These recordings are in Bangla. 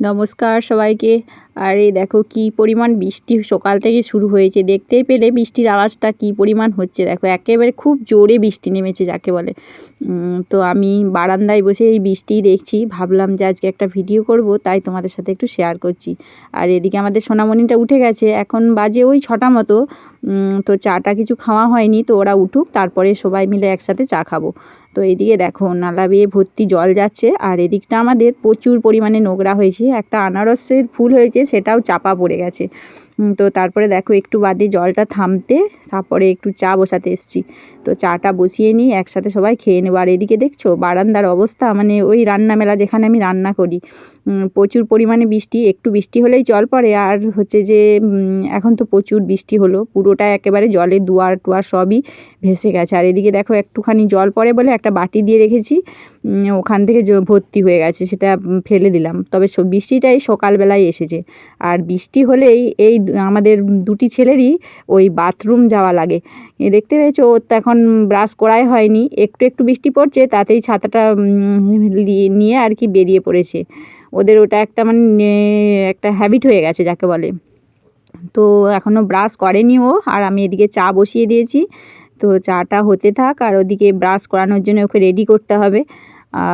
নমস্কার সবাইকে। আর এই দেখো কি পরিমাণ বৃষ্টি সকাল থেকে শুরু হয়েছে, দেখতেই পেলে বৃষ্টির আওয়াজটা কি পরিমাণ হচ্ছে। দেখো একেবারে খুব জোরে বৃষ্টি নেমেছে যাকে বলে। তো আমি বারান্দায় বসে এই বৃষ্টি দেখছি, ভাবলাম যে আজকে একটা ভিডিও করব, তাই তোমাদের সাথে একটু শেয়ার করছি। আর এদিকে আমাদের সোনামণিটা উঠে গেছে, এখন বাজে ওই 6টা মতো। তো চাটা কিছু খাওয়া হয়নি, তো ওরা উঠুক তারপরে সবাই মিলে একসাথে চা খাবো। তো এদিকে দেখো নালা বেয়ে ভর্তি জল যাচ্ছে, আর এদিকটা আমাদের প্রচুর পরিমাণে নোংরা হয়েছে। একটা আনারসের ফুল হয়েছে, সেটাও চাপা পড়ে গেছে। তো তারপরে দেখো একটু বাদে জলটা থামতে তারপরে একটু চা বসাতে এসেছি। তো চাটা বসিয়ে নিই, একসাথে সবাই খেয়ে নেবো। আর এদিকে দেখছো বারান্দার অবস্থা, মানে ওই রান্না মেলা যেখানে আমি রান্না করি, প্রচুর পরিমাণে বৃষ্টি। একটু বৃষ্টি হলেই জল পড়ে, আর হচ্ছে যে এখন তো প্রচুর বৃষ্টি হলো, পুরোটা একেবারে জলে দুয়ার টুয়ার সবই ভেসে গেছে। আর এদিকে দেখো একটুখানি জল পড়ে বলে একটা বাটি দিয়ে রেখেছি, ওখান থেকে ভর্তি হয়ে গেছে, সেটা ফেলে দিলাম। তবে বৃষ্টিটাই সকালবেলায় এসেছে। আর বৃষ্টি হলেই এই আমাদের দুটি ছেলেরই ওই বাথরুম যাওয়া লাগে। দেখতে পেয়েছো, ওর তো এখন ব্রাশ করাই হয়নি, একটু একটু বৃষ্টি পড়ছে তাতেই ছাতাটা নিয়ে আর কি বেরিয়ে পড়েছে। ওদের ওটা একটা মানে একটা হ্যাবিট হয়ে গেছে যাকে বলে। তো এখনও ব্রাশ করেনি ও, আর আমি এদিকে চা বসিয়ে দিয়েছি। তো চাটা হতে থাক, আর ওদিকে ব্রাশ করানোর জন্য ওকে রেডি করতে হবে।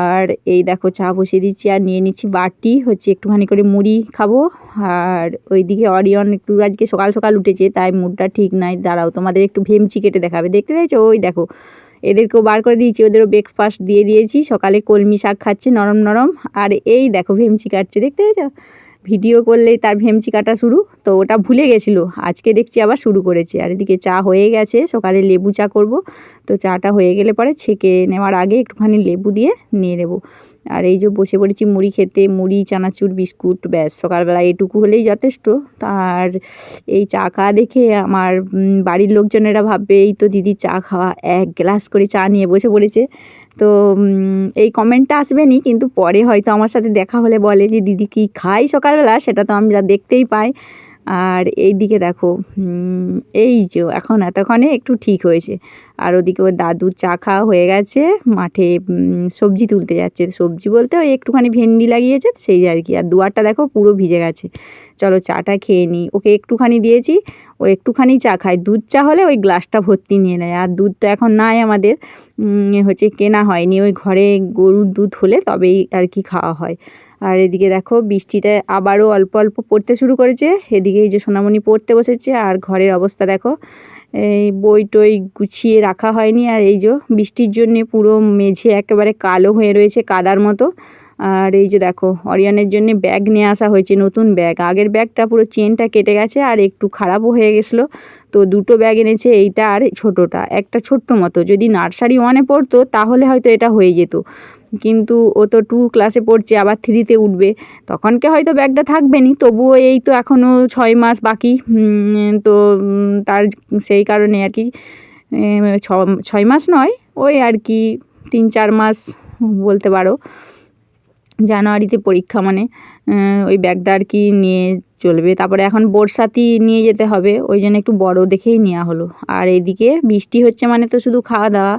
আর এই দেখো চা বসিয়ে দিচ্ছি, আর নিয়ে নিচ্ছি বাটি, হচ্ছে একটুখানি করে মুড়ি খাবো। আর ওইদিকে অরিয়ন একটু আজকে সকাল সকাল উঠেছে, তাই মুডটা ঠিক নাই। দাঁড়াও তোমাদের একটু ভেমচি কেটে দেখাবে, দেখতে পেয়েছো? ওই দেখো এদেরকেও বার করে দিয়েছি, ওদেরও ব্রেকফাস্ট দিয়ে দিয়েছি। সকালে কলমি শাক খাচ্ছে নরম নরম, আর এই দেখো ভেমচি কাটছে, দেখতে পেয়েছো? ভিডিও করলেই তার ভেমচি কাটা শুরু, তো ওটা ভুলে গেছিলো, আজকে দেখছি আবার শুরু করেছে। আর এদিকে চা হয়ে গেছে, সকালে লেবু চা করব। তো চাটা হয়ে গেলে পরে ছেঁকে নেওয়ার আগে একটুখানি লেবু দিয়ে নিয়ে নেব। আর এই যে বসে পড়েছি মুড়ি খেতে, মুড়ি চানাচুর বিস্কুট, ব্যাস সকালবেলা এটুকু হলেই যথেষ্ট। আর এই চা খাওয়া দেখে আমার বাড়ির লোকজনেরা ভাববে এই তো দিদি চা খাওয়া, এক গ্লাস করে চা নিয়ে বসে পড়েছে। তো এই কমেন্টটা আসবেনি, কিন্তু পরে হয়তো আমার সাথে দেখা হলে বলে যে দিদি কি খাই সকালবেলা, সেটা তো আমরা দেখতেই পাই। আর এই দিকে দেখো এই যে এখন এতক্ষণে একটু ঠিক হয়েছে। আর ওদিকে ওর দাদুর চা খাওয়া হয়ে গেছে, মাঠে সবজি তুলতে যাচ্ছে। সবজি বলতে ওই একটুখানি ভেন্ডি লাগিয়েছে সেই আর কি। আর দুয়ারটা দেখো পুরো ভিজে গেছে। চলো চাটা খেয়ে নিই, ওকে একটুখানি দিয়েছি, ও একটুখানি চা খায়। দুধ চা হলে ওই গ্লাসটা ভর্তি নিয়ে নেয়, আর দুধ তো এখন নাই আমাদের, হচ্ছে কেনা হয়নি, ওই ঘরে গরুর দুধ হলে তবেই আর কি খাওয়া হয়। আর এদিকে দেখো বৃষ্টিটা আবারও অল্প অল্প পড়তে শুরু করেছে। এদিকে এই যে সোনামণি পড়তে বসেছে, আর ঘরের অবস্থা দেখো, এই বই টই গুছিয়ে রাখা হয়নি। আর এই যে বৃষ্টির জন্যে পুরো মেঝে একেবারে কালো হয়ে রয়েছে, কাদার মতো। আর এই যে দেখো অরিয়নের জন্য ব্যাগ নিয়ে আসা হয়েছে, নতুন ব্যাগ। আগের ব্যাগটা পুরো চেনটা কেটে গেছে আর একটু খারাপও হয়ে গেছিলো, তো দুটো ব্যাগ এনেছে, এইটা আর ছোটোটা। একটা ছোট্ট মতো, যদি নার্সারি 1-এ পড়তো তাহলে হয়তো এটা হয়ে যেত, কিন্তু ও তো 2 ক্লাসে পড়ছে, আবার 3-তে উঠবে, তখনকে হয়তো ব্যাগটা থাকবে না। তবুও এই তো এখনও 6 মাস বাকি, তো তার সেই কারণে আর কি 6 মাস নয়, ওই আর কি 3-4 মাস বলতে পারো। জানুয়ারিতে পরীক্ষা, মানে ওই ব্যাগটা আর কি নিয়ে চলবে। তারপরে এখন বর্ষাতি নিয়ে যেতে হবে, ওই জন্য একটু বড় দেখেই নেওয়া হলো। আর এইদিকে বৃষ্টি হচ্ছে মানে তো শুধু খাওয়া দাওয়া,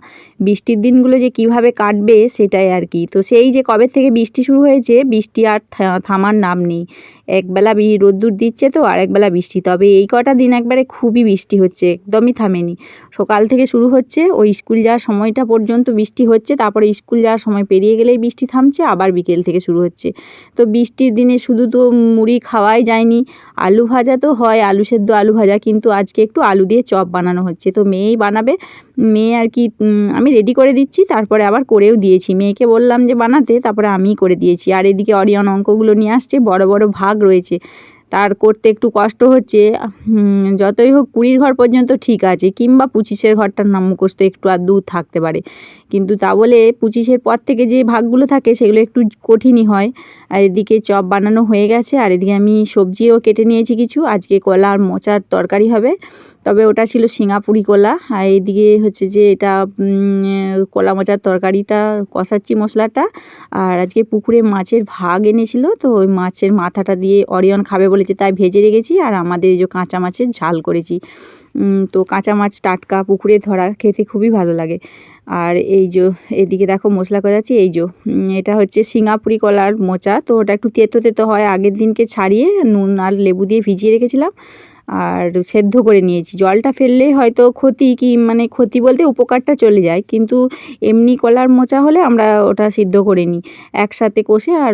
বৃষ্টির দিনগুলো যে কিভাবে কাটবে সেটাই আর কি। তো সেই যে কবে থেকে বৃষ্টি শুরু হয়েছে, বৃষ্টি আর থামার নাম নেই। একবেলা রোদ্দুর দিচ্ছে তো আরেকবেলা বৃষ্টি, তবে এই কটা দিন একবারে খুবই বৃষ্টি হচ্ছে, একদমই থামেনি। সকাল থেকে শুরু হচ্ছে, ওই স্কুল যাওয়ার সময়টা পর্যন্ত বৃষ্টি হচ্ছে, তারপরে স্কুল যাওয়ার সময় পেরিয়ে গেলেই বৃষ্টি থামছে, আবার বিকেল থেকে শুরু হচ্ছে। তো বৃষ্টির দিনে শুধু তো মুড়ি খাওয়াই যায়নি, আলু ভাজা তো হয়, আলু সেদ্ধ আলু ভাজা, কিন্তু আজকে একটু আলু দিয়ে চপ বানানো হচ্ছে। তো মেয়েই বানাবে, মেয়ে আর কি আমি রেডি করে দিচ্ছি, তারপরে আবার করেও দিয়েছি। মেয়েকে বললাম যে বানাতে, তারপরে আমিই করে দিয়েছি। আর এদিকে অরিয়ন অঙ্কগুলো নিয়ে আসছে, বড় বড় ভাগ রয়েছে, তার করতে একটু কষ্ট হচ্ছে। যতই হোক 20 ঘর পর্যন্ত ঠিক আছে, কিংবা 25-এর ঘরটার নাম মুখস্থ একটু আর দূর থাকতে পারে, কিন্তু তা বলে 25-এর পর থেকে যে ভাগগুলো থাকে সেগুলো একটু কঠিনই হয়। আর এদিকে চপ বানানো হয়ে গেছে, আর এদিকে আমি সবজিও কেটে নিয়েছি কিছু, আজকে কলা আর মোচার তরকারি হবে। তবে ওটা ছিল সিঙ্গাপুরি কলা। আর এইদিকে হচ্ছে যে এটা কলা মোচার তরকারিটা কষাচ্ছি মশলাটা। আর আজকে পুকুরে মাছের ভাগ এনেছিল, তো ওই মাছের মাথাটা দিয়ে অরিয়ন খাবে বলেছে, তাই ভেজে রেখেছি। আর আমাদের এই যে কাঁচা মাছের ঝাল করেছি। তো কাঁচা মাছ টাটকা পুকুরে ধরা, খেতে খুবই ভালো লাগে। আর এই যে এদিকে দেখো মশলা কষাচ্ছি। এই যে এটা হচ্ছে সিঙ্গাপুরি কলার মোচা, তো ওটা একটু তেতো তেতো হয়। আগের দিনকে ছাড়িয়ে নুন আর লেবু দিয়ে ভিজিয়ে রেখেছিলাম আর সেদ্ধ করে নিয়েছি। জলটা ফেললেই হয়তো ক্ষতি, কি মানে ক্ষতি বলতে উপকারটা চলে যায়, কিন্তু এমনি কলার মোচা হলে আমরা ওটা সিদ্ধ করে নিই একসাথে কষে আর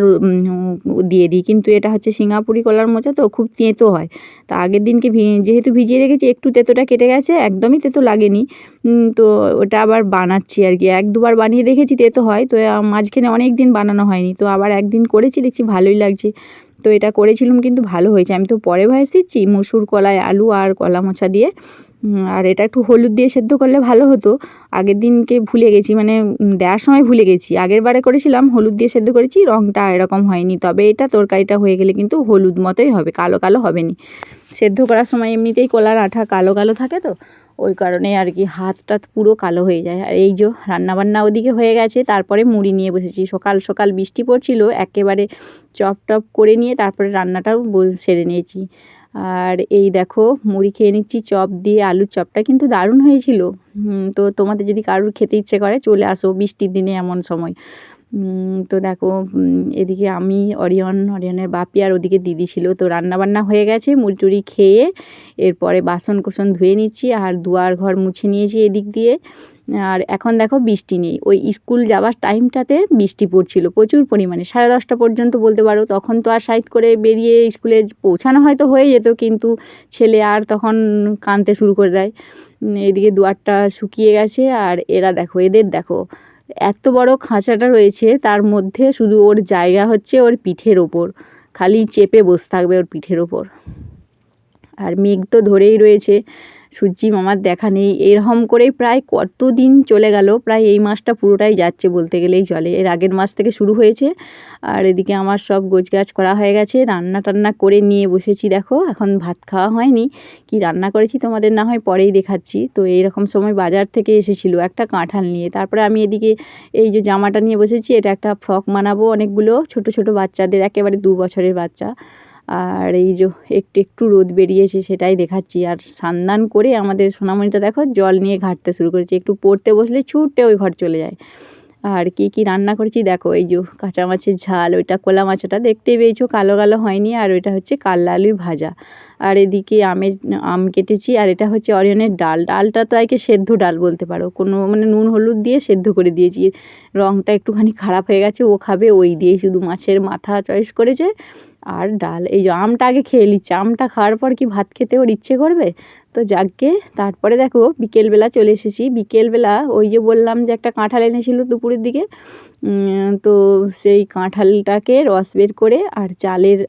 দিয়ে দিই। কিন্তু এটা হচ্ছে সিঙ্গাপুরি কলার মোচা, তো খুব তেঁতো হয়। তা আগের দিনকে যেহেতু ভিজিয়ে রেখেছি, একটু তেঁতোটা কেটে গেছে, একদমই তেঁতো লাগেনি। তো ওটা আবার বানাচ্ছি আর কি। 1-2 বার বানিয়ে দেখেছি তেঁতো হয়, তো মাঝখানে অনেক দিন বানানো হয়নি, তো আবার একদিন করেছি, দেখছি ভালোই লাগছে। তো এটা করেছিলাম কিন্তু ভালো হয়েছে। আমি তো পরে ভয়েস দিচ্ছি, মসুর কলাই আলু আর কলা মোচা দিয়ে। আর এটা একটু হলুদ দিয়ে সেদ্ধ করলে ভালো হতো। আগের দিনকে ভুলে গেছি, মানে দেওয়ার সময় ভুলে গেছি। আগের বারে করেছিলাম হলুদ দিয়ে সেদ্ধ করেছি, রঙটা এরকম হয়নি। তবে এটা তরকারিটা হয়ে গেলে কিন্তু হলুদ মতোই হবে, কালো কালো হবে না। সেদ্ধ করার সময় এমনিতেই কলার আঠা কালো কালো থাকে, তো ওই কারণে আর কি হাতটা পুরো কালো হয়ে যায়। আর এই যে রান্নাবান্না ওদিকে হয়ে গেছে, তারপরে মুড়ি নিয়ে বসেছি। সকাল সকাল বৃষ্টি পড়ছিল, একেবারে চপ টপ করে নিয়ে তারপরে রান্নাটাও সেরে নিয়েছি। আর এই দেখো মুড়ি খেয়ে নিচ্ছি চপ দিয়ে। আলুর চপটা কিন্তু দারুণ হয়েছিল। তো তোমাদের যদি কারোর খেতে ইচ্ছে করে চলে আসো বৃষ্টির দিনে এমন সময়। তো দেখো এদিকে আমি অরিয়নের বাপি আর ওদিকে দিদি ছিল। তো রান্নাবান্না হয়ে গেছে, মুড়ি টুড়ি খেয়ে এরপরে বাসন কোসন ধুয়ে নিচ্ছি আর দুয়ার ঘর মুছে নিয়েছি এদিক দিয়ে। আর এখন দেখো বৃষ্টি নেই। ওই স্কুল যাওয়ার টাইমটাতে বৃষ্টি পড়ছিল প্রচুর পরিমাণে, 10:30 পর্যন্ত বলতে পারো। তখন তো আর সাইড করে বেরিয়ে স্কুলে পৌঁছানো হয়তো হয়ে যেত, কিন্তু ছেলে আর তখন কাঁদতে শুরু করে দেয়। এদিকে দুয়ারটা শুকিয়ে গেছে। আর এরা দেখো, এদের দেখো এত বড় খাঁচাটা রয়েছে, তার মধ্যে শুধু ওর জায়গা হচ্ছে ওর পিঠের ওপর, খালি চেপে বসে থাকবে ওর পিঠের ওপর। আর মেঘ তো ধরেই রয়েছে, সূর্যি মামার দেখা নেই। এরকম করেই প্রায় কত দিন চলে গেল, প্রায় এই মাসটা পুরোটাই যাচ্ছে বলতে গেলেই চলে। এর আগের মাস থেকে শুরু হয়েছে। আর এদিকে আমার সব গোছগাছ করা হয়ে গেছে, রান্না টান্না করে নিয়ে বসেছি। দেখো এখন ভাত খাওয়া হয়নি, কি রান্না করেছি তোমাদের না হয় পরেই দেখাচ্ছি। তো এইরকম সময় বাজার থেকে এসেছিলো একটা কাঁঠাল নিয়ে, তারপরে আমি এদিকে এই যে জামাটা নিয়ে বসেছি। এটা একটা ফ্রক বানাবো, অনেকগুলো ছোট ছোট বাচ্চাদের, একেবারে 2 বছরের বাচ্চা। আর এই যে একটু একটু রোদ বেরিয়েছে, সেটাই দেখাচ্ছি। আর স্নান করে আমাদের সোনামণিটা দেখো জল নিয়ে ঘাঁটতে শুরু করেছে, একটু পড়তে বসলে ছুটে ওই ঘর চলে যায়। আর কি কি রান্না করেছি দেখো, এই যে কাঁচা মাছের ঝাল, ওইটা কলা মাছটা দেখতেই পেয়েছো কালো কালো হয়নি। আর ওইটা হচ্ছে কাল্লা আলু ভাজা। আর এদিকে আম কেটেছি। আর এটা হচ্ছে অরিয়নের ডাল। ডালটা তো আজকে সেদ্ধ ডাল বলতে পারো, কোনো মানে নুন হলুদ দিয়ে সেদ্ধ করে দিয়েছি। রঙটা একটুখানি খারাপ হয়ে গেছে, ও খাবে ওই দিয়েই, শুধু মাছের মাথা চয়েস করেছে আর ডাল। এই যে আমটা আগে খেয়ে নিচ্ছে, আমটা খাওয়ার পর কি ভাত খেতে ওর ইচ্ছে করবে? তো যাকগে। তারপরে দেখো বিকেলবেলা চলে এসেছি। বিকেলবেলা ওই যে বললাম যে একটা কাঁঠাল এনেছিল দুপুরের দিকে, তো সেই কাঁঠালটাকে রস বের করে আর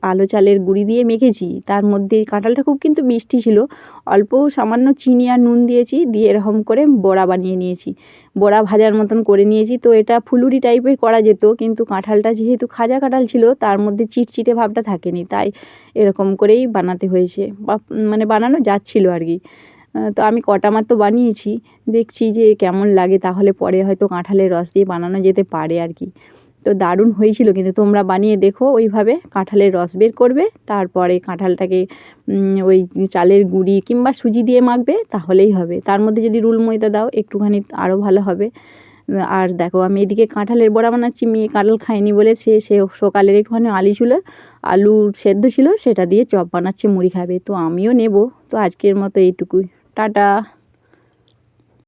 আলো চালের গুঁড়ি দিয়ে মেখেছি। তার মধ্যে কাঁঠালটা খুব কিন্তু মিষ্টি ছিল, অল্প সামান্য চিনি আর নুন দিয়েছি, দিয়ে এরকম করে বড়া বানিয়ে নিয়েছি, বড়া ভাজার মতন করে নিয়েছি। তো এটা ফুলুরি টাইপের করা যেত, কিন্তু কাঁঠালটা যেহেতু খাজা কাঁঠাল ছিল, তার মধ্যে চিটচিটে ভাবটা থাকেনি, তাই এরকম করেই বানাতে হয়েছে, বা মানে বানানো যাচ্ছিলো আর কি। তো আমি কটা মাত্র বানিয়েছি, দেখছি যে কেমন লাগে, তাহলে পরে হয়তো কাঁঠালের রস দিয়ে বানানো যেতে পারে আর কি। তো দারুণ হয়েছিল, কিন্তু তোমরা বানিয়ে দেখো ওইভাবে। কাঁঠালের রস বের করবে, তারপরে কাঁঠালটাকে ওই চালের গুঁড়ি কিংবা সুজি দিয়ে মাখবে, তাহলেই হবে। তার মধ্যে যদি রুল ময়দা দাও একটুখানি আরও ভালো হবে। আর দেখো আমি এদিকে কাঁঠালের বড়া বানাচ্ছি। মেয়ে কাঁঠাল খায়নি বলে সে সকালের একটুখানি আলু সেদ্ধ ছিল, সেটা দিয়ে চপ বানাচ্ছে, মুড়ি খাবে। তো আমিও নেব। তো আজকের মতো এইটুকুই, টাটা।